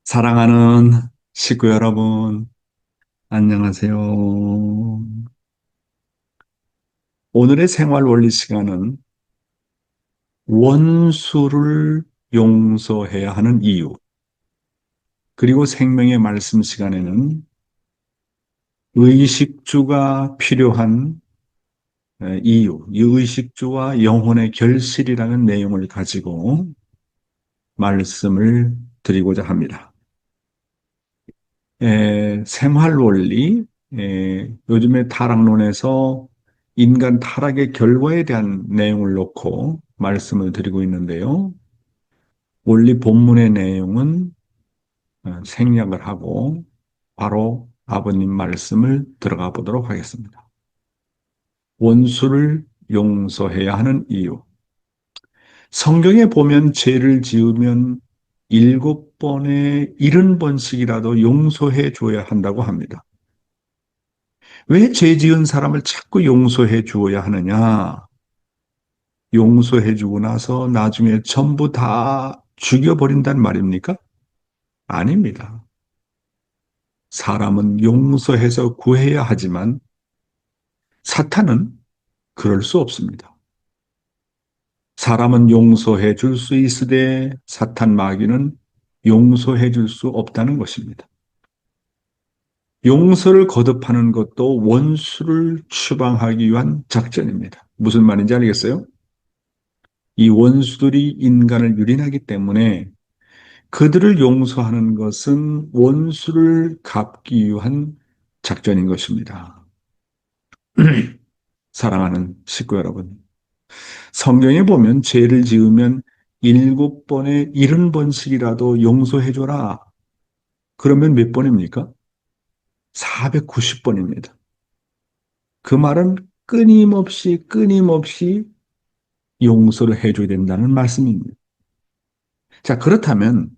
사랑하는 식구 여러분, 안녕하세요. 오늘의 생활 원리 시간은 원수를 용서해야 하는 이유, 그리고 생명의 말씀 시간에는 의식주가 필요한 이유, 이 의식주와 영혼의 결실이라는 내용을 가지고 말씀을 드리고자 합니다. 생활 원리, 요즘에 타락론에서 인간 타락의 결과에 대한 내용을 놓고 말씀을 드리고 있는데요. 원리 본문의 내용은 생략을 하고 바로 아버님 말씀을 들어가 보도록 하겠습니다. 원수를 용서해야 하는 이유. 성경에 보면 죄를 지으면 7번에 70번씩이라도 용서해 줘야 한다고 합니다. 왜 죄 지은 사람을 자꾸 용서해 주어야 하느냐? 용서해 주고 나서 나중에 전부 다 죽여버린단 말입니까? 아닙니다. 사람은 용서해서 구해야 하지만 사탄은 그럴 수 없습니다. 사람은 용서해 줄 수 있으되 사탄 마귀는 용서해 줄 수 없다는 것입니다. 용서를 거듭하는 것도 원수를 추방하기 위한 작전입니다. 무슨 말인지 알겠어요? 이 원수들이 인간을 유린하기 때문에 그들을 용서하는 것은 원수를 갚기 위한 작전인 것입니다. 사랑하는 식구 여러분, 성경에 보면 죄를 지으면 7번에 70번씩이라도 용서해줘라. 그러면 몇 번입니까? 490번입니다. 그 말은 끊임없이 용서를 해줘야 된다는 말씀입니다. 자, 그렇다면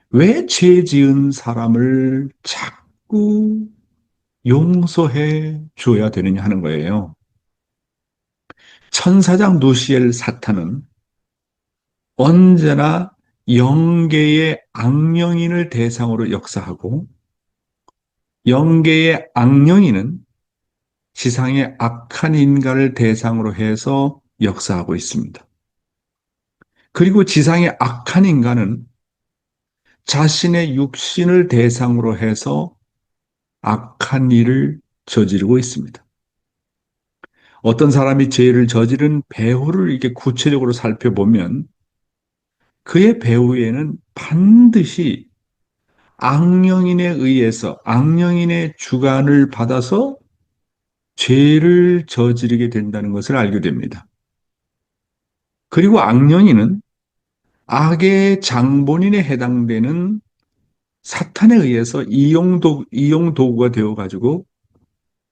왜 죄 지은 사람을 자꾸 용서해 줘야 되느냐 하는 거예요. 천사장 누시엘 사탄은 언제나 영계의 악령인을 대상으로 역사하고 영계의 악령인은 지상의 악한 인간을 대상으로 해서 역사하고 있습니다. 그리고 지상의 악한 인간은 자신의 육신을 대상으로 해서 악한 일을 저지르고 있습니다. 어떤 사람이 죄를 저지른 배후를 이렇게 구체적으로 살펴보면 그의 배후에는 반드시 악령인에 의해서 악령인의 주관을 받아서 죄를 저지르게 된다는 것을 알게 됩니다. 그리고 악령인은 악의 장본인에 해당되는 사탄에 의해서 이용도구가 되어가지고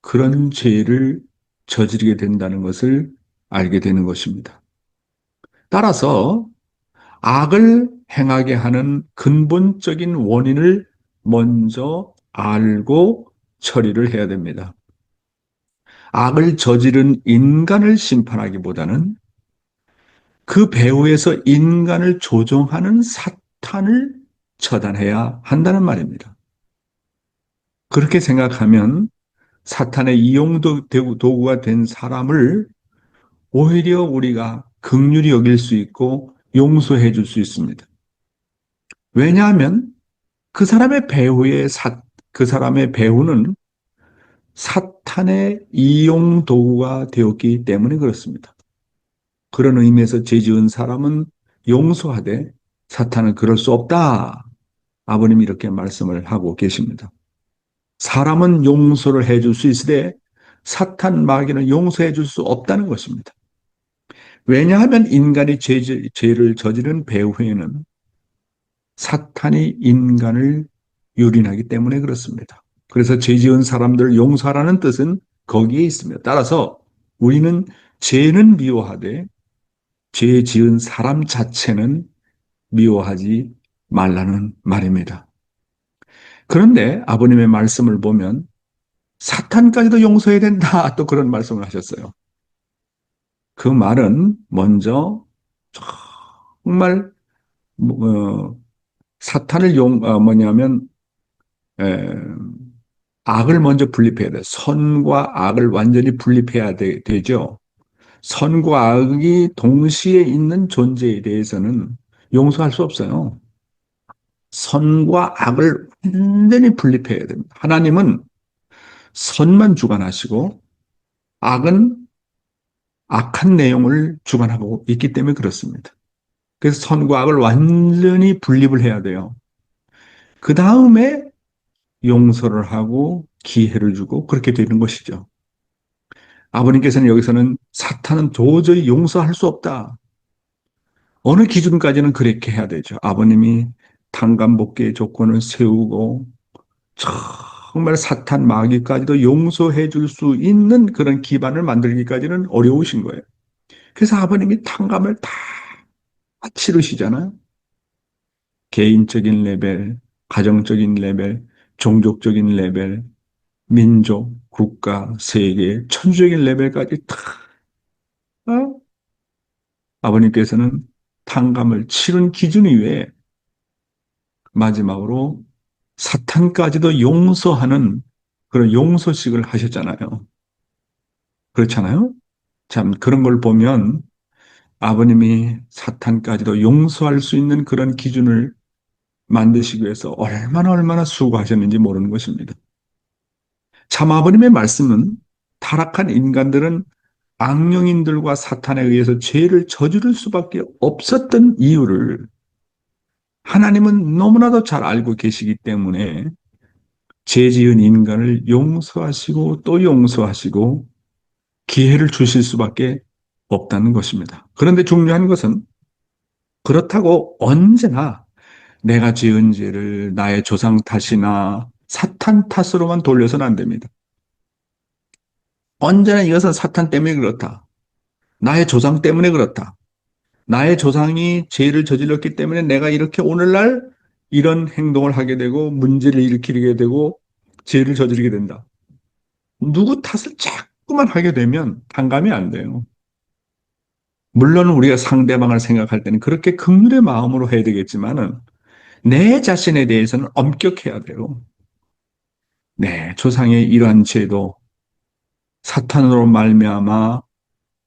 그런 죄를 저지르게 된다는 것을 알게 되는 것입니다. 따라서 악을 행하게 하는 근본적인 원인을 먼저 알고 처리를 해야 됩니다. 악을 저지른 인간을 심판하기보다는 그 배후에서 인간을 조종하는 사탄을 처단해야 한다는 말입니다. 그렇게 생각하면 사탄의 이용도구가 된 사람을 오히려 우리가 긍휼히 여길 수 있고 용서해 줄 수 있습니다. 왜냐하면 그 사람의 배후는 사탄의 이용도구가 되었기 때문에 그렇습니다. 그런 의미에서 죄 지은 사람은 용서하되 사탄은 그럴 수 없다. 아버님이 이렇게 말씀을 하고 계십니다. 사람은 용서를 해줄 수 있으되 사탄 마귀는 용서해 줄 수 없다는 것입니다. 왜냐하면 인간이 죄를 저지른 배후에는 사탄이 인간을 유린하기 때문에 그렇습니다. 그래서 죄 지은 사람들을 용서하라는 뜻은 거기에 있습니다. 따라서 우리는 죄는 미워하되 죄 지은 사람 자체는 미워하지 말라는 말입니다. 그런데 아버님의 말씀을 보면 사탄까지도 용서해야 된다. 또 그런 말씀을 하셨어요. 그 말은 먼저 정말 사탄을 뭐냐면, 에, 악을 먼저 분립해야 돼. 선과 악을 완전히 분립해야 되죠. 선과 악이 동시에 있는 존재에 대해서는 용서할 수 없어요. 선과 악을 완전히 분립해야 됩니다. 하나님은 선만 주관하시고 악은 악한 내용을 주관하고 있기 때문에 그렇습니다. 그래서 선과 악을 완전히 분립을 해야 돼요. 그 다음에 용서를 하고 기회를 주고 그렇게 되는 것이죠. 아버님께서는 여기서는 사탄은 도저히 용서할 수 없다. 어느 기준까지는 그렇게 해야 되죠. 아버님이 탕감복귀의 조건을 세우고 정말 사탄 마귀까지도 용서해 줄 수 있는 그런 기반을 만들기까지는 어려우신 거예요. 그래서 아버님이 탕감을 다 치르시잖아요. 개인적인 레벨, 가정적인 레벨, 종족적인 레벨, 민족, 국가, 세계, 천주적인 레벨까지 다 아버님께서는 탕감을 치른 기준 이외에 마지막으로 사탄까지도 용서하는 그런 용서식을 하셨잖아요. 그렇잖아요? 참, 그런 걸 보면 아버님이 사탄까지도 용서할 수 있는 그런 기준을 만드시기 위해서 얼마나 수고하셨는지 모르는 것입니다. 참 아버님의 말씀은 타락한 인간들은 악령인들과 사탄에 의해서 죄를 저지를 수밖에 없었던 이유를 하나님은 너무나도 잘 알고 계시기 때문에 죄 지은 인간을 용서하시고 또 용서하시고 기회를 주실 수밖에 없다는 것입니다. 그런데 중요한 것은 그렇다고 언제나 내가 지은 죄를 나의 조상 탓이나 사탄 탓으로만 돌려서는 안 됩니다. 언제나 이것은 사탄 때문에 그렇다. 나의 조상 때문에 그렇다. 나의 조상이 죄를 저질렀기 때문에 내가 이렇게 오늘날 이런 행동을 하게 되고 문제를 일으키게 되고 죄를 저지르게 된다. 누구 탓을 자꾸만 하게 되면 탕감이 안 돼요. 물론 우리가 상대방을 생각할 때는 그렇게 긍휼의 마음으로 해야 되겠지만은 내 자신에 대해서는 엄격해야 돼요. 네, 조상의 이러한 죄도 사탄으로 말미암아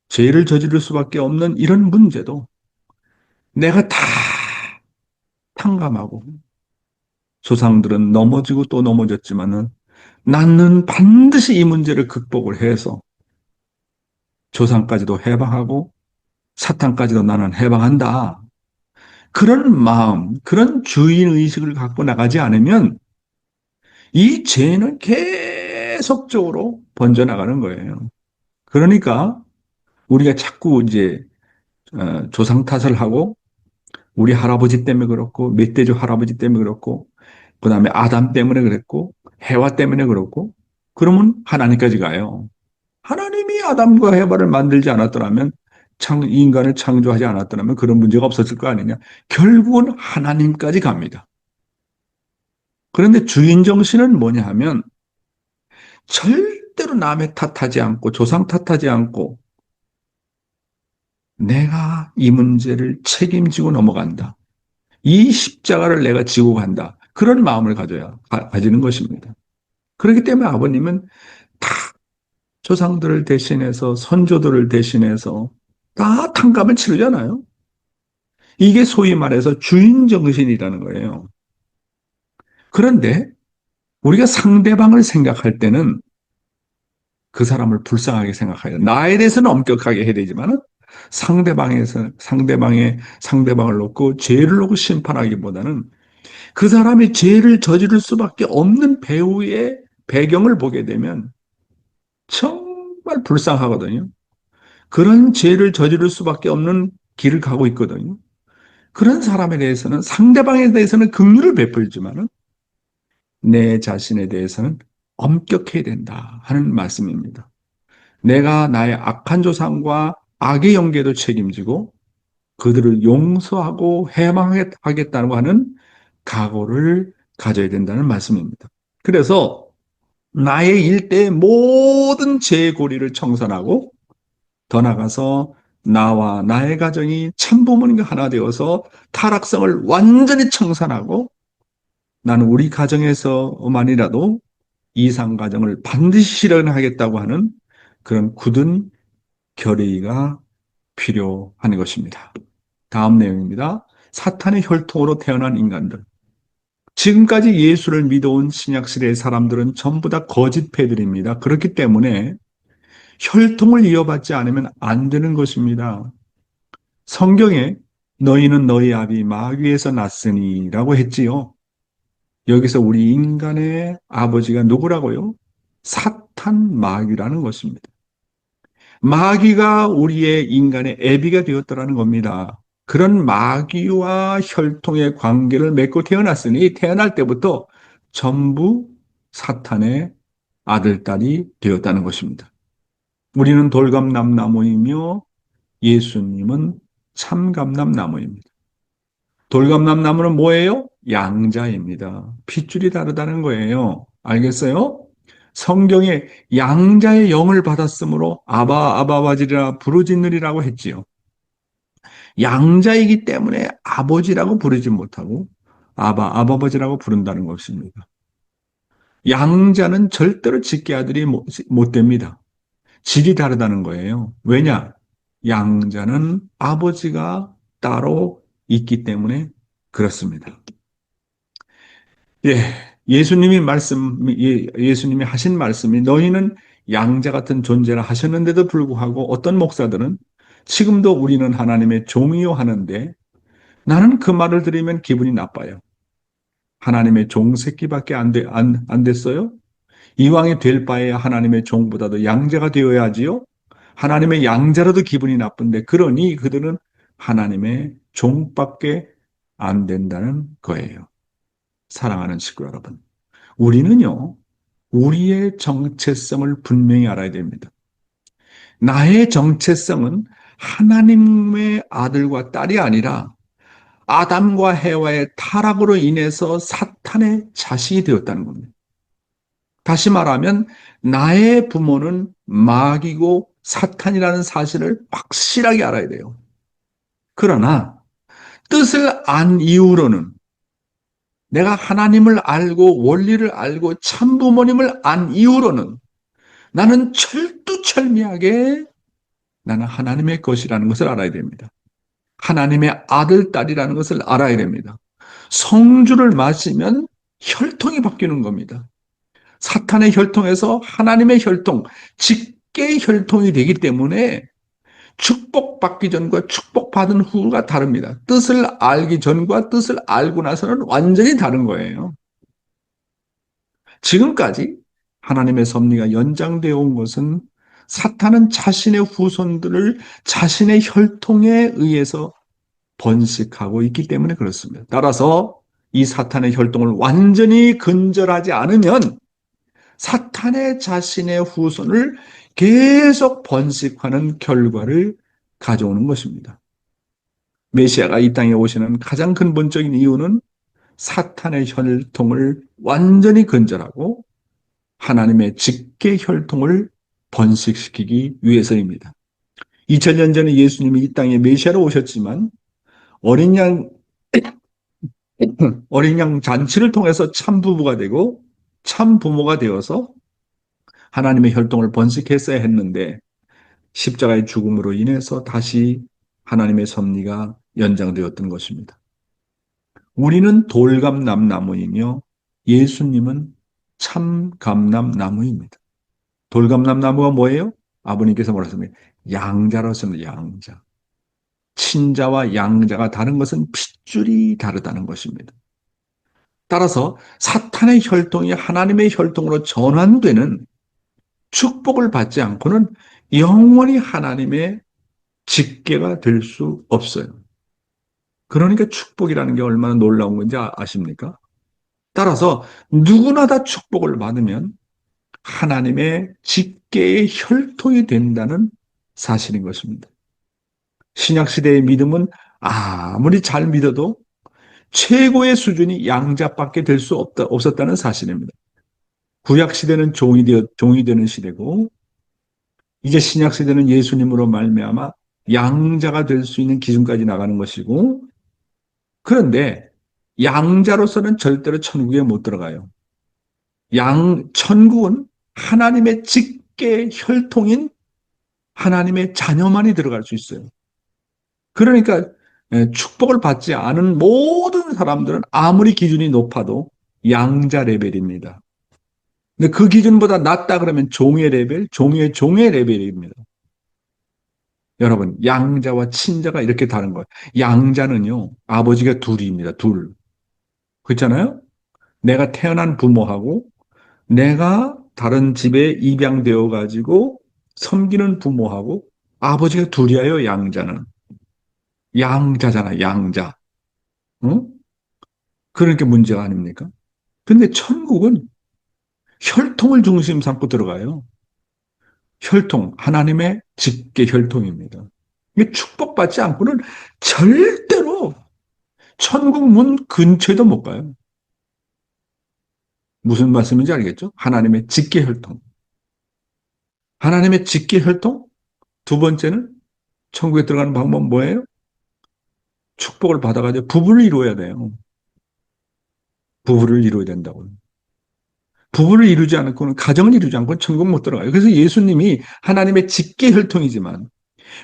죄를 저지를 수밖에 없는 이런 문제도 내가 다 탕감하고 조상들은 넘어지고 또 넘어졌지만은 나는 반드시 이 문제를 극복을 해서 조상까지도 해방하고 사탄까지도 나는 해방한다. 그런 마음, 그런 주인의식을 갖고 나가지 않으면 이 죄는 계속적으로 번져나가는 거예요. 그러니까 우리가 자꾸 이제 조상 탓을 하고 우리 할아버지 때문에 그렇고 멧돼지 할아버지 때문에 그렇고 그다음에 아담 때문에 그랬고 해와 때문에 그렇고 그러면 하나님까지 가요. 하나님이 아담과 해바를 만들지 않았더라면 인간을 창조하지 않았더라면 그런 문제가 없었을 거 아니냐. 결국은 하나님까지 갑니다. 그런데 주인 정신은 뭐냐 하면 절대로 남의 탓하지 않고 조상 탓하지 않고 내가 이 문제를 책임지고 넘어간다. 이 십자가를 내가 지고 간다. 그런 마음을 가지는 것입니다. 그렇기 때문에 아버님은 다 조상들을 대신해서 선조들을 대신해서 다 탕감을 치르잖아요. 이게 소위 말해서 주인 정신이라는 거예요. 그런데 우리가 상대방을 생각할 때는 그 사람을 불쌍하게 생각해요. 나에 대해서는 엄격하게 해야 되지만 상대방을 놓고 죄를 놓고 심판하기보다는 그 사람이 죄를 저지를 수밖에 없는 배우의 배경을 보게 되면 정말 불쌍하거든요. 그런 죄를 저지를 수밖에 없는 길을 가고 있거든요. 그런 사람에 대해서는 상대방에 대해서는 긍휼을 베풀지만은 내 자신에 대해서는 엄격해야 된다 하는 말씀입니다. 내가 나의 악한 조상과 악의 영계도 책임지고 그들을 용서하고 해방하겠다고 하는 각오를 가져야 된다는 말씀입니다. 그래서 나의 일대의 모든 죄의 고리를 청산하고 더 나아가서 나와 나의 가정이 참부모님과 하나 되어서 타락성을 완전히 청산하고 나는 우리 가정에서만이라도 이상 가정을 반드시 실현하겠다고 하는 그런 굳은 결의가 필요한 것입니다. 다음 내용입니다. 사탄의 혈통으로 태어난 인간들. 지금까지 예수를 믿어온 신약시대의 사람들은 전부 다 거짓 패들입니다. 그렇기 때문에 혈통을 이어받지 않으면 안 되는 것입니다. 성경에 너희는 너희 아비 마귀에서 났으니라고 했지요. 여기서 우리 인간의 아버지가 누구라고요? 사탄 마귀라는 것입니다. 마귀가 우리의 인간의 애비가 되었더라는 겁니다. 그런 마귀와 혈통의 관계를 맺고 태어났으니 태어날 때부터 전부 사탄의 아들, 딸이 되었다는 것입니다. 우리는 돌감남나무이며 예수님은 참감남나무입니다. 돌감남나무는 뭐예요? 양자입니다. 핏줄이 다르다는 거예요. 알겠어요? 성경에 양자의 영을 받았으므로 아바 아바바지라 부르짖느리라고 했지요. 양자이기 때문에 아버지라고 부르지 못하고 아바 아바바지라고 부른다는 것입니다. 양자는 절대로 직계 아들이 못 됩니다. 질이 다르다는 거예요. 왜냐? 양자는 아버지가 따로 있기 때문에 그렇습니다. 예, 예수님이 하신 말씀이 너희는 양자 같은 존재라 하셨는데도 불구하고 어떤 목사들은 지금도 우리는 하나님의 종이요 하는데 나는 그 말을 들으면 기분이 나빠요. 하나님의 종 새끼밖에 안 됐어요? 이왕이 될 바에 하나님의 종보다도 양자가 되어야지요? 하나님의 양자라도 기분이 나쁜데 그러니 그들은 하나님의 종밖에 안 된다는 거예요. 사랑하는 친구 여러분. 우리는요, 우리의 정체성을 분명히 알아야 됩니다. 나의 정체성은 하나님의 아들과 딸이 아니라 아담과 해와의 타락으로 인해서 사탄의 자식이 되었다는 겁니다. 다시 말하면 나의 부모는 마귀고 사탄이라는 사실을 확실하게 알아야 돼요. 그러나 뜻을 안 이후로는 내가 하나님을 알고 원리를 알고 참부모님을 안 이후로는 나는 철두철미하게 나는 하나님의 것이라는 것을 알아야 됩니다. 하나님의 아들, 딸이라는 것을 알아야 됩니다. 성주를 마시면 혈통이 바뀌는 겁니다. 사탄의 혈통에서 하나님의 혈통, 직계의 혈통이 되기 때문에 축복받기 전과 축복받은 후가 다릅니다. 뜻을 알기 전과 뜻을 알고 나서는 완전히 다른 거예요. 지금까지 하나님의 섭리가 연장되어 온 것은 사탄은 자신의 후손들을 자신의 혈통에 의해서 번식하고 있기 때문에 그렇습니다. 따라서 이 사탄의 혈통을 완전히 근절하지 않으면 사탄의 자신의 후손을 계속 번식하는 결과를 가져오는 것입니다. 메시아가 이 땅에 오시는 가장 근본적인 이유는 사탄의 혈통을 완전히 근절하고 하나님의 직계 혈통을 번식시키기 위해서입니다. 2000년 전에 예수님이 이 땅에 메시아로 오셨지만 어린 양, 어린 양 잔치를 통해서 참 부부가 되고 참 부모가 되어서 하나님의 혈통을 번식했어야 했는데 십자가의 죽음으로 인해서 다시 하나님의 섭리가 연장되었던 것입니다. 우리는 돌감남나무이며 예수님은 참감남나무입니다. 돌감남나무가 뭐예요? 아버님께서 뭐라셨습니까? 양자로서는 양자. 친자와 양자가 다른 것은 핏줄이 다르다는 것입니다. 따라서 사탄의 혈통이 하나님의 혈통으로 전환되는 축복을 받지 않고는 영원히 하나님의 직계가 될 수 없어요. 그러니까 축복이라는 게 얼마나 놀라운 건지 아십니까? 따라서 누구나 다 축복을 받으면 하나님의 직계의 혈통이 된다는 사실인 것입니다. 신약시대의 믿음은 아무리 잘 믿어도 최고의 수준이 양자밖에 될 수 없었다는 사실입니다. 구약시대는 종이 되는 시대고 이제 신약시대는 예수님으로 말미암아 양자가 될 수 있는 기준까지 나가는 것이고, 그런데 양자로서는 절대로 천국에 못 들어가요. 천국은 하나님의 직계 혈통인 하나님의 자녀만이 들어갈 수 있어요. 그러니까 축복을 받지 않은 모든 사람들은 아무리 기준이 높아도 양자 레벨입니다. 근데 그 기준보다 낮다 그러면 종의 레벨, 종의 레벨입니다. 여러분, 양자와 친자가 이렇게 다른 거예요. 양자는요, 아버지가 둘입니다. 둘. 그렇잖아요? 내가 태어난 부모하고 내가 다른 집에 입양되어 가지고 섬기는 부모하고 아버지가 둘이에요, 양자는. 양자잖아, 양자. 응? 그러니까 문제가 아닙니까? 근데 천국은 혈통을 중심 삼고 들어가요. 혈통, 하나님의 직계 혈통입니다. 이게 축복받지 않고는 절대로 천국 문 근처에도 못 가요. 무슨 말씀인지 알겠죠? 하나님의 직계 혈통. 하나님의 직계 혈통? 두 번째는 천국에 들어가는 방법은 뭐예요? 축복을 받아가지고 부부를 이루어야 돼요. 부부를 이루어야 된다고요. 부부를 이루지 않고는 가정을 이루지 않고는 천국 못 들어가요. 그래서 예수님이 하나님의 직계 혈통이지만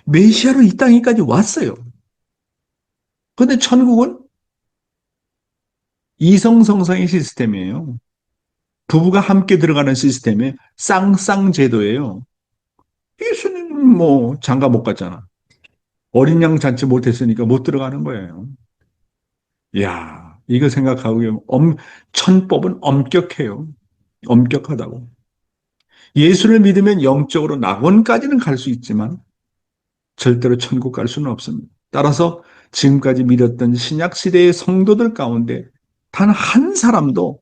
메시아로 이 땅에까지 왔어요. 그런데 천국은 이성성상의 시스템이에요. 부부가 함께 들어가는 시스템의 쌍쌍제도예요. 예수님은 뭐 장가 못 갔잖아. 어린 양 잔치 못했으니까 못 들어가는 거예요. 이야, 이거 생각하고 천법은 엄격해요. 엄격하다고. 예수를 믿으면 영적으로 낙원까지는 갈 수 있지만 절대로 천국 갈 수는 없습니다. 따라서 지금까지 믿었던 신약 시대의 성도들 가운데 단 한 사람도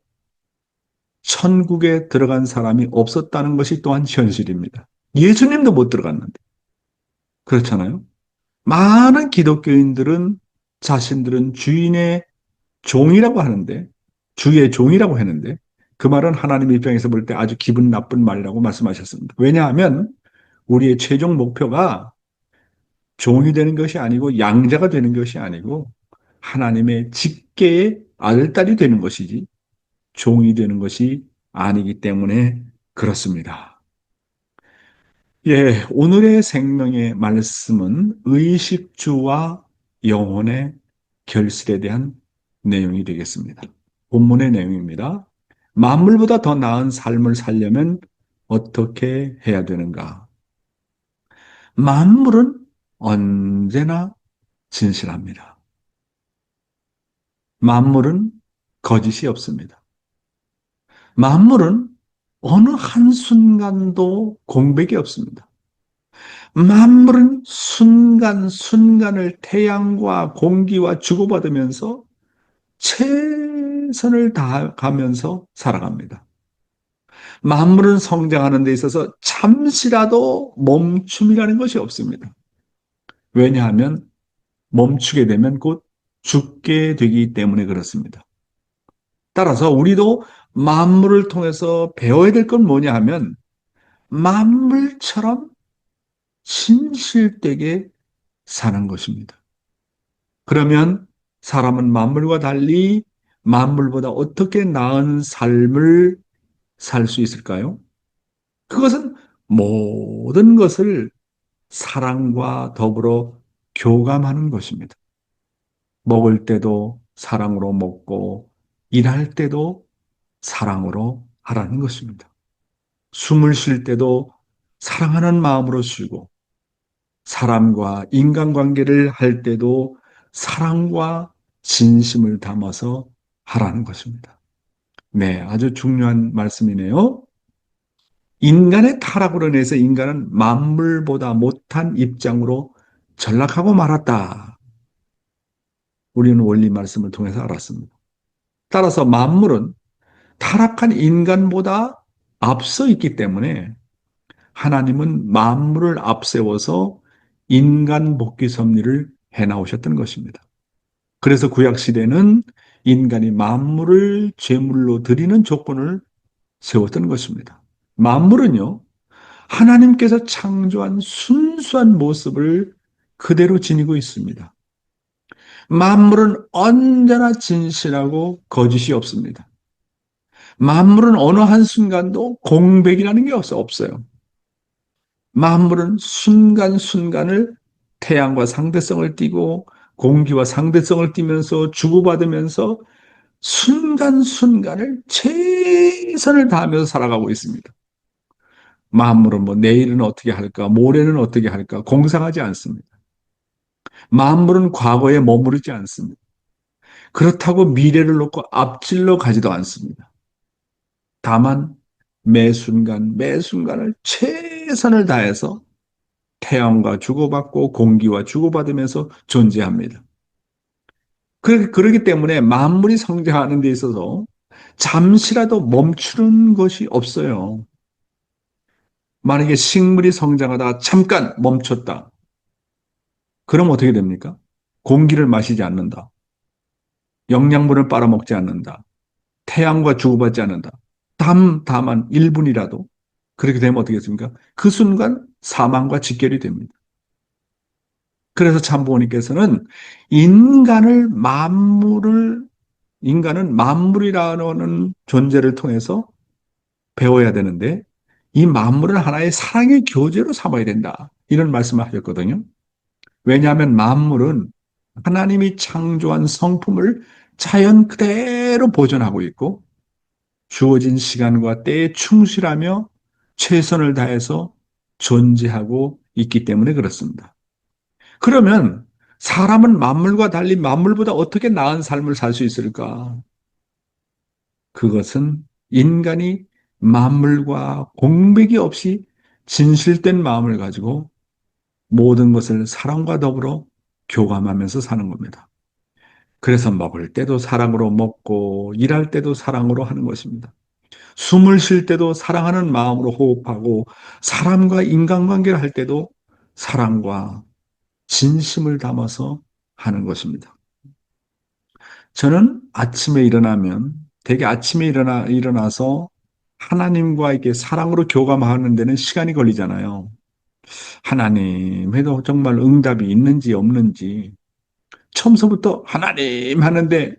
천국에 들어간 사람이 없었다는 것이 또한 현실입니다. 예수님도 못 들어갔는데. 그렇잖아요. 많은 기독교인들은 자신들은 주인의 종이라고 하는데, 주의 종이라고 했는데, 그 말은 하나님 입장에서 볼 때 아주 기분 나쁜 말이라고 말씀하셨습니다. 왜냐하면 우리의 최종 목표가 종이 되는 것이 아니고 양자가 되는 것이 아니고 하나님의 직계의 아들딸이 되는 것이지 종이 되는 것이 아니기 때문에 그렇습니다. 예, 오늘의 생명의 말씀은 의식주와 영혼의 결실에 대한 내용이 되겠습니다. 본문의 내용입니다. 만물보다 더 나은 삶을 살려면 어떻게 해야 되는가? 만물은 언제나 진실합니다. 만물은 거짓이 없습니다. 만물은 어느 한순간도 공백이 없습니다. 만물은 순간순간을 태양과 공기와 주고받으면서 최선을 다하면서 살아갑니다. 만물은 성장하는 데 있어서 잠시라도 멈춤이라는 것이 없습니다. 왜냐하면 멈추게 되면 곧 죽게 되기 때문에 그렇습니다. 따라서 우리도 만물을 통해서 배워야 될 건 뭐냐 하면 만물처럼 진실되게 사는 것입니다. 그러면 사람은 만물과 달리 만물보다 어떻게 나은 삶을 살 수 있을까요? 그것은 모든 것을 사랑과 더불어 교감하는 것입니다. 먹을 때도 사랑으로 먹고 일할 때도 사랑으로 하라는 것입니다. 숨을 쉴 때도 사랑하는 마음으로 쉬고 사람과 인간관계를 할 때도 사랑과 진심을 담아서 하라는 것입니다. 네, 아주 중요한 말씀이네요. 인간의 타락으로 인해서 인간은 만물보다 못한 입장으로 전락하고 말았다. 우리는 원리 말씀을 통해서 알았습니다. 따라서 만물은 타락한 인간보다 앞서 있기 때문에 하나님은 만물을 앞세워서 인간 복귀 섭리를 해나오셨던 것입니다. 그래서 구약 시대는 인간이 만물을 제물로 드리는 조건을 세웠던 것입니다. 만물은요, 하나님께서 창조한 순수한 모습을 그대로 지니고 있습니다. 만물은 언제나 진실하고 거짓이 없습니다. 만물은 어느 한순간도 공백이라는 게 없어요. 만물은 순간순간을 태양과 상대성을 띠고 공기와 상대성을 띠면서 주고받으면서 순간순간을 최선을 다하면서 살아가고 있습니다. 만물은 뭐 내일은 어떻게 할까, 모레는 어떻게 할까 공상하지 않습니다. 만물은 과거에 머무르지 않습니다. 그렇다고 미래를 놓고 앞질러 가지도 않습니다. 다만 매 순간, 매 순간을 최선을 다해서 태양과 주고받고 공기와 주고받으면서 존재합니다. 그렇기 때문에 만물이 성장하는 데 있어서 잠시라도 멈추는 것이 없어요. 만약에 식물이 성장하다가 잠깐 멈췄다. 그럼 어떻게 됩니까? 공기를 마시지 않는다. 영양분을 빨아먹지 않는다. 태양과 주고받지 않는다. 다만 1분이라도 그렇게 되면 어떻게 겠습니까? 그 순간 사망과 직결이 됩니다. 그래서 참부모님께서는 인간은 만물이라는 존재를 통해서 배워야 되는데 이 만물을 하나의 사랑의 교제로 삼아야 된다. 이런 말씀을 하셨거든요. 왜냐하면 만물은 하나님이 창조한 성품을 자연 그대로 보존하고 있고 주어진 시간과 때에 충실하며 최선을 다해서 존재하고 있기 때문에 그렇습니다. 그러면 사람은 만물과 달리 만물보다 어떻게 나은 삶을 살 수 있을까? 그것은 인간이 만물과 공백이 없이 진실된 마음을 가지고 모든 것을 사랑과 더불어 교감하면서 사는 겁니다. 그래서 먹을 때도 사랑으로 먹고 일할 때도 사랑으로 하는 것입니다. 숨을 쉴 때도 사랑하는 마음으로 호흡하고 사람과 인간관계를 할 때도 사랑과 진심을 담아서 하는 것입니다. 저는 아침에 일어나면 되게 아침에 일어나서 하나님과 이렇게 사랑으로 교감하는 데는 시간이 걸리잖아요. 하나님에도 정말 응답이 있는지 없는지 처음서부터 하나님 하는데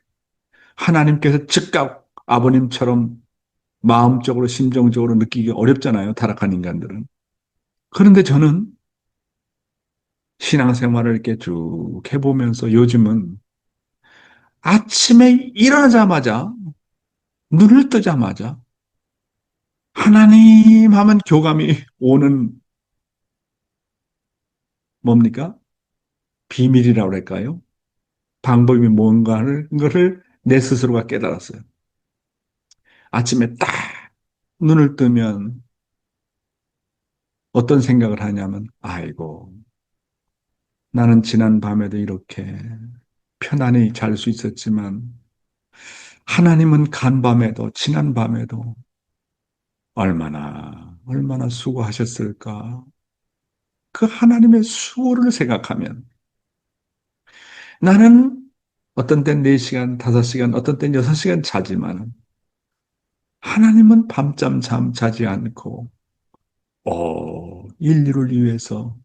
하나님께서 즉각 아버님처럼 마음적으로 심정적으로 느끼기 어렵잖아요. 타락한 인간들은. 그런데 저는 신앙생활을 이렇게 쭉 해보면서 요즘은 아침에 일어나자마자 눈을 뜨자마자 하나님 하면 교감이 오는 뭡니까? 비밀이라고 할까요? 방법이 뭔가를 것을 내 스스로가 깨달았어요. 아침에 딱 눈을 뜨면 어떤 생각을 하냐면 아이고 나는 지난 밤에도 이렇게 편안히 잘 수 있었지만 하나님은 간밤에도 지난 밤에도 얼마나 수고하셨을까. 그 하나님의 수고를 생각하면 나는 어떤 땐 4시간, 5시간, 어떤 땐 6시간 자지만 하나님은 밤잠 자지 않고 인류를 위해서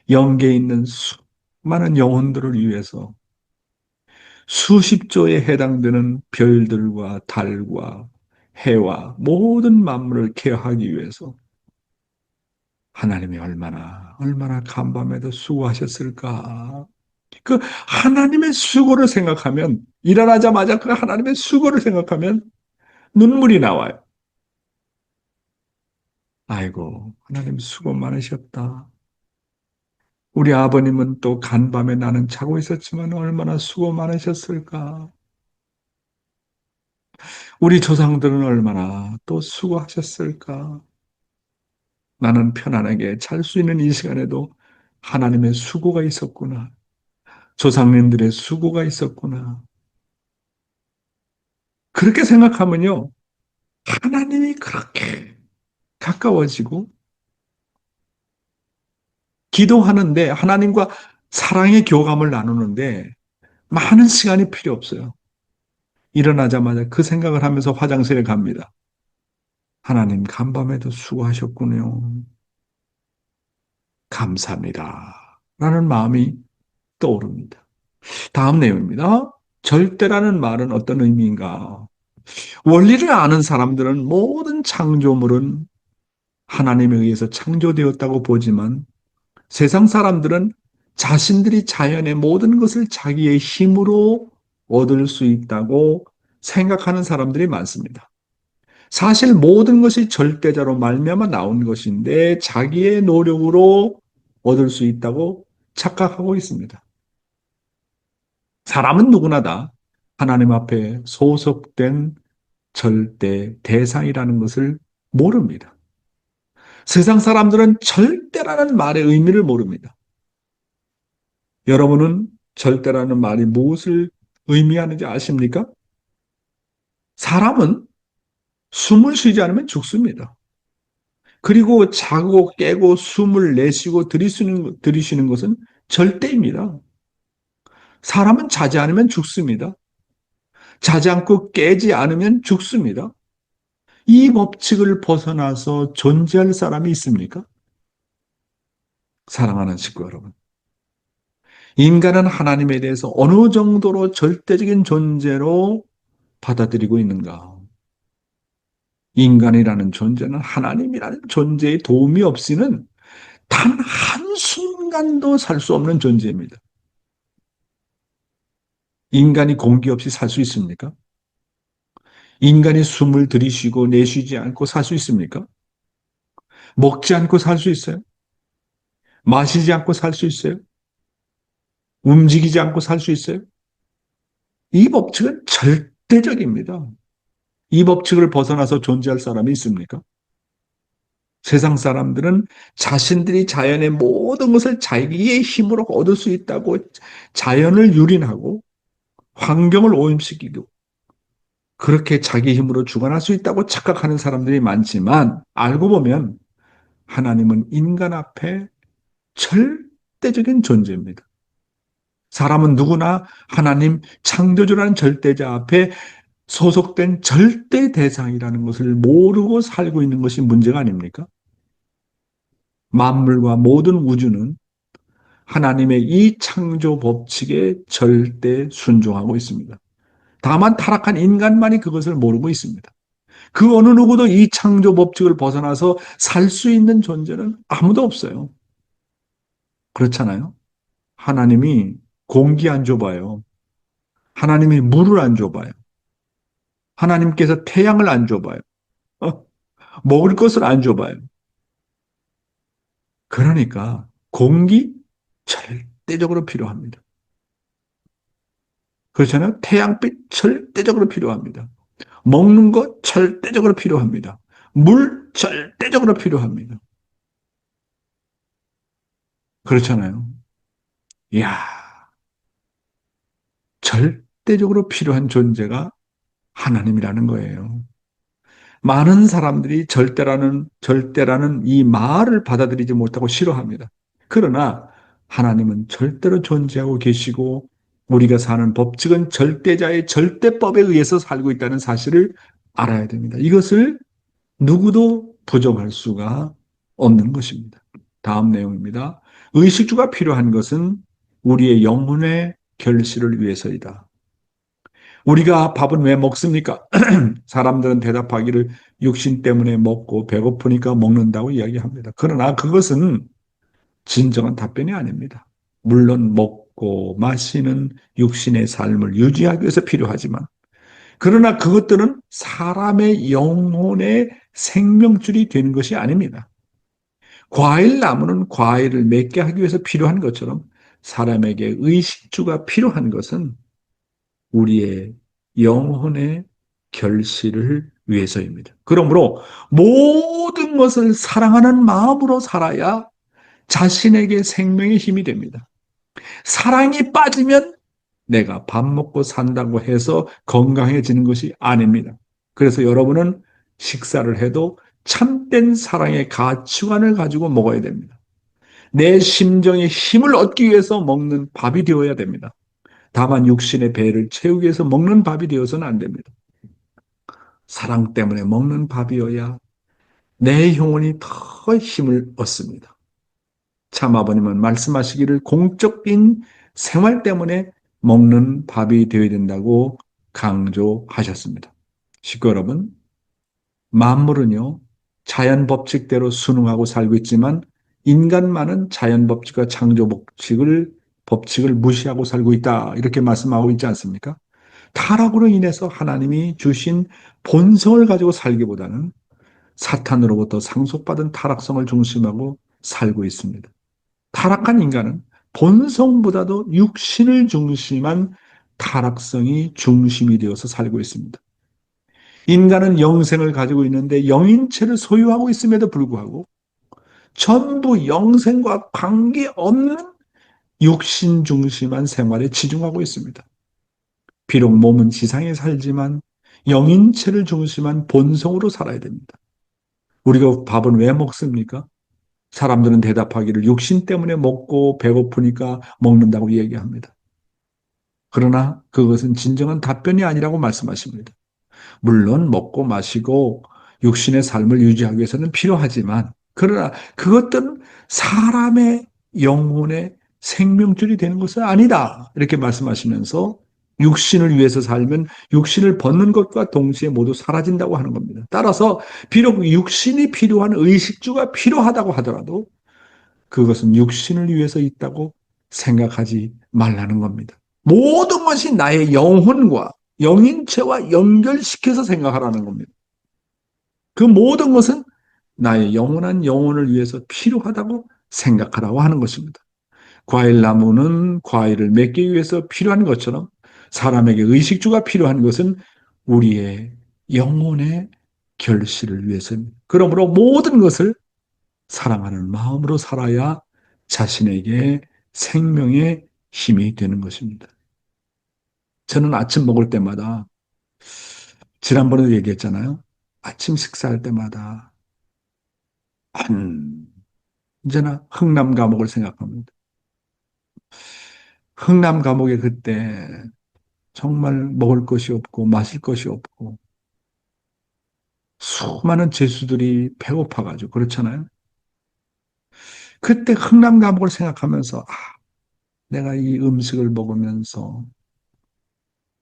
영계에 있는 수많은 영혼들을 위해서 수십 조에 해당되는 별들과 달과 해와 모든 만물을 케어하기 위해서 하나님이 얼마나 간밤에도 수고하셨을까. 그 하나님의 수고를 생각하면, 일어나자마자 그 하나님의 수고를 생각하면 눈물이 나와요. 아이고, 하나님 수고 많으셨다. 우리 아버님은 또 간밤에 나는 자고 있었지만 얼마나 수고 많으셨을까. 우리 조상들은 얼마나 또 수고하셨을까. 나는 편안하게 잘 수 있는 이 시간에도 하나님의 수고가 있었구나. 조상님들의 수고가 있었구나. 그렇게 생각하면요. 하나님이 그렇게 가까워지고 기도하는데 하나님과 사랑의 교감을 나누는데 많은 시간이 필요 없어요. 일어나자마자 그 생각을 하면서 화장실에 갑니다. 하나님 간밤에도 수고하셨군요. 감사합니다. 라는 마음이 떠오릅니다. 다음 내용입니다. 절대라는 말은 어떤 의미인가? 원리를 아는 사람들은 모든 창조물은 하나님에 의해서 창조되었다고 보지만 세상 사람들은 자신들이 자연의 모든 것을 자기의 힘으로 얻을 수 있다고 생각하는 사람들이 많습니다. 사실 모든 것이 절대자로 말미암아 나온 것인데 자기의 노력으로 얻을 수 있다고 착각하고 있습니다. 사람은 누구나 다 하나님 앞에 소속된 절대 대상이라는 것을 모릅니다. 세상 사람들은 절대라는 말의 의미를 모릅니다. 여러분은 절대라는 말이 무엇을 의미하는지 아십니까? 사람은 숨을 쉬지 않으면 죽습니다. 그리고 자고 깨고 숨을 내쉬고 들이쉬는 것은 절대입니다. 사람은 자지 않으면 죽습니다. 자지 않고 깨지 않으면 죽습니다. 이 법칙을 벗어나서 존재할 사람이 있습니까? 사랑하는 식구 여러분. 인간은 하나님에 대해서 어느 정도로 절대적인 존재로 받아들이고 있는가? 인간이라는 존재는 하나님이라는 존재의 도움이 없이는 단 한순간도 살 수 없는 존재입니다. 인간이 공기 없이 살 수 있습니까? 인간이 숨을 들이쉬고 내쉬지 않고 살 수 있습니까? 먹지 않고 살 수 있어요? 마시지 않고 살 수 있어요? 움직이지 않고 살 수 있어요? 이 법칙은 절대적입니다. 이 법칙을 벗어나서 존재할 사람이 있습니까? 세상 사람들은 자신들이 자연의 모든 것을 자기의 힘으로 얻을 수 있다고 자연을 유린하고 환경을 오염시키고 그렇게 자기 힘으로 주관할 수 있다고 착각하는 사람들이 많지만 알고 보면 하나님은 인간 앞에 절대적인 존재입니다. 사람은 누구나 하나님 창조주라는 절대자 앞에 소속된 절대 대상이라는 것을 모르고 살고 있는 것이 문제가 아닙니까? 만물과 모든 우주는 하나님의 이 창조 법칙에 절대 순종하고 있습니다. 다만 타락한 인간만이 그것을 모르고 있습니다. 그 어느 누구도 이 창조 법칙을 벗어나서 살 수 있는 존재는 아무도 없어요. 그렇잖아요. 하나님이 공기 안 줘봐요. 하나님이 물을 안 줘봐요. 하나님께서 태양을 안 줘봐요. 어? 먹을 것을 안 줘봐요. 그러니까 공기 절대적으로 필요합니다. 그렇잖아요. 태양빛 절대적으로 필요합니다. 먹는 것 절대적으로 필요합니다. 물 절대적으로 필요합니다. 그렇잖아요. 이야, 절대적으로 필요한 존재가 하나님이라는 거예요. 많은 사람들이 절대라는 이 말을 받아들이지 못하고 싫어합니다. 그러나 하나님은 절대로 존재하고 계시고 우리가 사는 법칙은 절대자의 절대법에 의해서 살고 있다는 사실을 알아야 됩니다. 이것을 누구도 부정할 수가 없는 것입니다. 다음 내용입니다. 의식주가 필요한 것은 우리의 영혼의 결실을 위해서이다. 우리가 밥은 왜 먹습니까? 사람들은 대답하기를 육신 때문에 먹고 배고프니까 먹는다고 이야기합니다. 그러나 그것은 진정한 답변이 아닙니다. 물론 먹고 마시는 육신의 삶을 유지하기 위해서 필요하지만 그러나 그것들은 사람의 영혼의 생명줄이 되는 것이 아닙니다. 과일 나무는 과일을 맺게 하기 위해서 필요한 것처럼 사람에게 의식주가 필요한 것은 우리의 영혼의 결실을 위해서입니다. 그러므로 모든 것을 사랑하는 마음으로 살아야 자신에게 생명의 힘이 됩니다. 사랑이 빠지면 내가 밥 먹고 산다고 해서 건강해지는 것이 아닙니다. 그래서 여러분은 식사를 해도 참된 사랑의 가치관을 가지고 먹어야 됩니다. 내 심정의 힘을 얻기 위해서 먹는 밥이 되어야 됩니다. 다만 육신의 배를 채우기 위해서 먹는 밥이 되어서는 안 됩니다. 사랑 때문에 먹는 밥이어야 내 영혼이 더 힘을 얻습니다. 참 아버님은 말씀하시기를 공적인 생활 때문에 먹는 밥이 되어야 된다고 강조하셨습니다. 식구 여러분, 만물은요, 자연 법칙대로 순응하고 살고 있지만 인간만은 자연 법칙과 창조 법칙을 무시하고 살고 있다. 이렇게 말씀하고 있지 않습니까? 타락으로 인해서 하나님이 주신 본성을 가지고 살기보다는 사탄으로부터 상속받은 타락성을 중심하고 살고 있습니다. 타락한 인간은 본성보다도 육신을 중심한 타락성이 중심이 되어서 살고 있습니다. 인간은 영생을 가지고 있는데 영인체를 소유하고 있음에도 불구하고 전부 영생과 관계없는 육신 중심한 생활에 치중하고 있습니다. 비록 몸은 지상에 살지만 영인체를 중심한 본성으로 살아야 됩니다. 우리가 밥은 왜 먹습니까? 사람들은 대답하기를 육신 때문에 먹고 배고프니까 먹는다고 얘기합니다. 그러나 그것은 진정한 답변이 아니라고 말씀하십니다. 물론 먹고 마시고 육신의 삶을 유지하기 위해서는 필요하지만, 그러나 그것들은 사람의 영혼의 생명줄이 되는 것은 아니다. 이렇게 말씀하시면서 육신을 위해서 살면 육신을 벗는 것과 동시에 모두 사라진다고 하는 겁니다. 따라서 비록 육신이 필요한 의식주가 필요하다고 하더라도 그것은 육신을 위해서 있다고 생각하지 말라는 겁니다. 모든 것이 나의 영혼과 영인체와 연결시켜서 생각하라는 겁니다. 그 모든 것은 나의 영원한 영혼을 위해서 필요하다고 생각하라고 하는 것입니다. 과일나무는 과일을 맺기 위해서 필요한 것처럼 사람에게 의식주가 필요한 것은 우리의 영혼의 결실을 위해서입니다. 그러므로 모든 것을 사랑하는 마음으로 살아야 자신에게 생명의 힘이 되는 것입니다. 저는 아침 먹을 때마다, 지난번에도 얘기했잖아요. 아침 식사할 때마다 언제나 흥남 감옥을 생각합니다. 흥남 감옥에 그때 정말 먹을 것이 없고 마실 것이 없고 수많은 죄수들이 배고파가지고 그렇잖아요. 그때 흥남 감옥을 생각하면서 내가 이 음식을 먹으면서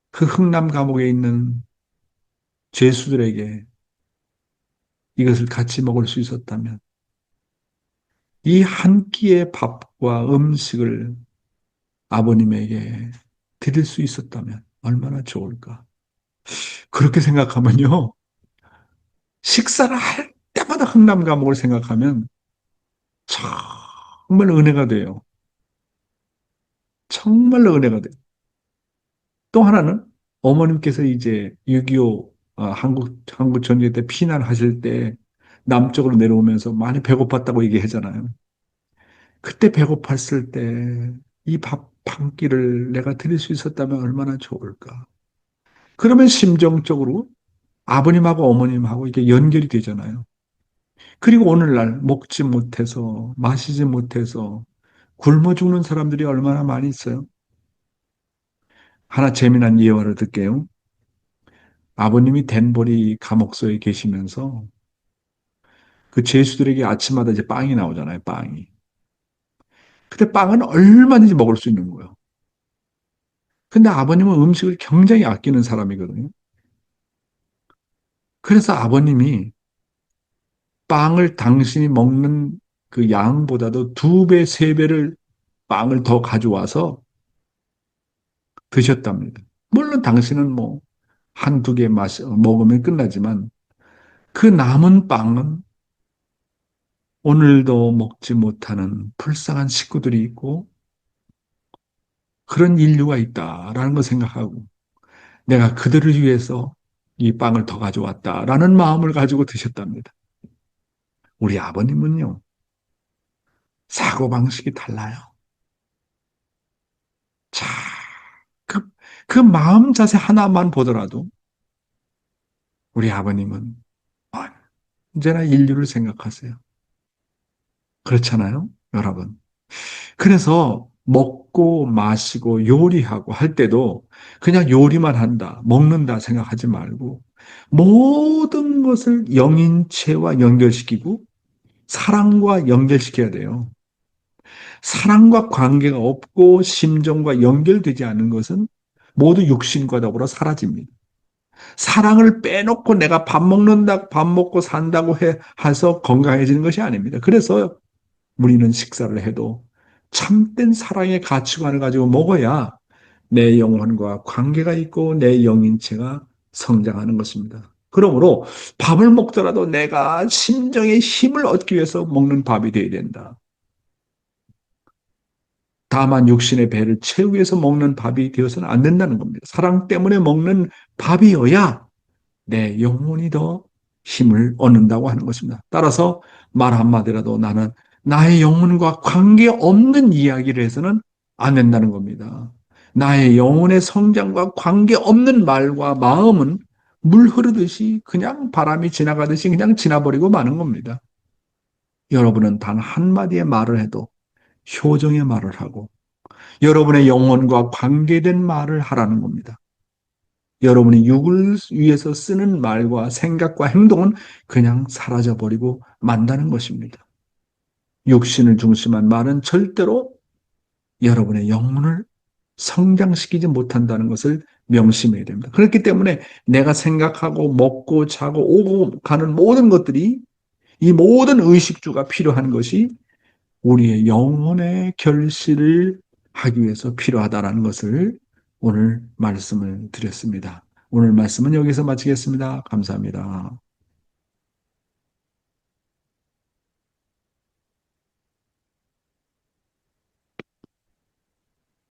그 흥남 감옥에 있는 죄수들에게 이것을 같이 먹을 수 있었다면, 이 한 끼의 밥과 음식을 아버님에게 드릴 수 있었다면 얼마나 좋을까. 그렇게 생각하면요, 식사를 할 때마다 흥남 감옥을 생각하면 정말 은혜가 돼요. 정말로 은혜가 돼요. 또 하나는 어머님께서 이제 6.25 한국 전쟁 때 피난하실 때 남쪽으로 내려오면서 많이 배고팠다고 얘기하잖아요. 그때 배고팠을 때 이 밥 한 끼를 내가 드릴 수 있었다면 얼마나 좋을까. 그러면 심정적으로 아버님하고 어머님하고 이게 연결이 되잖아요. 그리고 오늘날 먹지 못해서 마시지 못해서 굶어 죽는 사람들이 얼마나 많이 있어요. 하나 재미난 예화를 듣게요. 아버님이 댄버리 감옥소에 계시면서 그 죄수들에게 아침마다 이제 빵이 나오잖아요, 빵이. 근데 빵은 얼마든지 먹을 수 있는 거예요. 근데 아버님은 음식을 굉장히 아끼는 사람이거든요. 그래서 아버님이 빵을 당신이 먹는 그 양보다도 두 배, 세 배를 빵을 더 가져와서 드셨답니다. 물론 당신은 뭐 한두 개 먹으면 끝나지만 그 남은 빵은 오늘도 먹지 못하는 불쌍한 식구들이 있고 그런 인류가 있다라는 걸 생각하고 내가 그들을 위해서 이 빵을 더 가져왔다라는 마음을 가지고 드셨답니다. 우리 아버님은요, 사고방식이 달라요. 자, 그, 그 마음 자세 하나만 보더라도 우리 아버님은 언제나 인류를 생각하세요. 그렇잖아요, 여러분. 그래서 먹고 마시고 요리하고 할 때도 그냥 요리만 한다, 먹는다 생각하지 말고 모든 것을 영인체와 연결시키고 사랑과 연결시켜야 돼요. 사랑과 관계가 없고 심정과 연결되지 않은 것은 모두 육신과 더불어 사라집니다. 사랑을 빼놓고 내가 밥 먹는다, 밥 먹고 산다고 해서 건강해지는 것이 아닙니다. 그래서 우리는 식사를 해도 참된 사랑의 가치관을 가지고 먹어야 내 영혼과 관계가 있고 내 영인체가 성장하는 것입니다. 그러므로 밥을 먹더라도 내가 심정의 힘을 얻기 위해서 먹는 밥이 되어야 된다. 다만 육신의 배를 채우기 위해서 먹는 밥이 되어서는 안 된다는 겁니다. 사랑 때문에 먹는 밥이어야 내 영혼이 더 힘을 얻는다고 하는 것입니다. 따라서 말 한마디라도 나는 나의 영혼과 관계없는 이야기를 해서는 안 된다는 겁니다. 나의 영혼의 성장과 관계없는 말과 마음은 물 흐르듯이 그냥 바람이 지나가듯이 그냥 지나버리고 마는 겁니다. 여러분은 단 한마디의 말을 해도 효정의 말을 하고 여러분의 영혼과 관계된 말을 하라는 겁니다. 여러분이 육을 위해서 쓰는 말과 생각과 행동은 그냥 사라져버리고 만다는 것입니다. 육신을 중심한 말은 절대로 여러분의 영혼을 성장시키지 못한다는 것을 명심해야 됩니다. 그렇기 때문에 내가 생각하고 먹고 자고 오고 가는 모든 것들이 이 모든 의식주가 필요한 것이 우리의 영혼의 결실을 하기 위해서 필요하다는 것을 오늘 말씀을 드렸습니다. 오늘 말씀은 여기서 마치겠습니다. 감사합니다.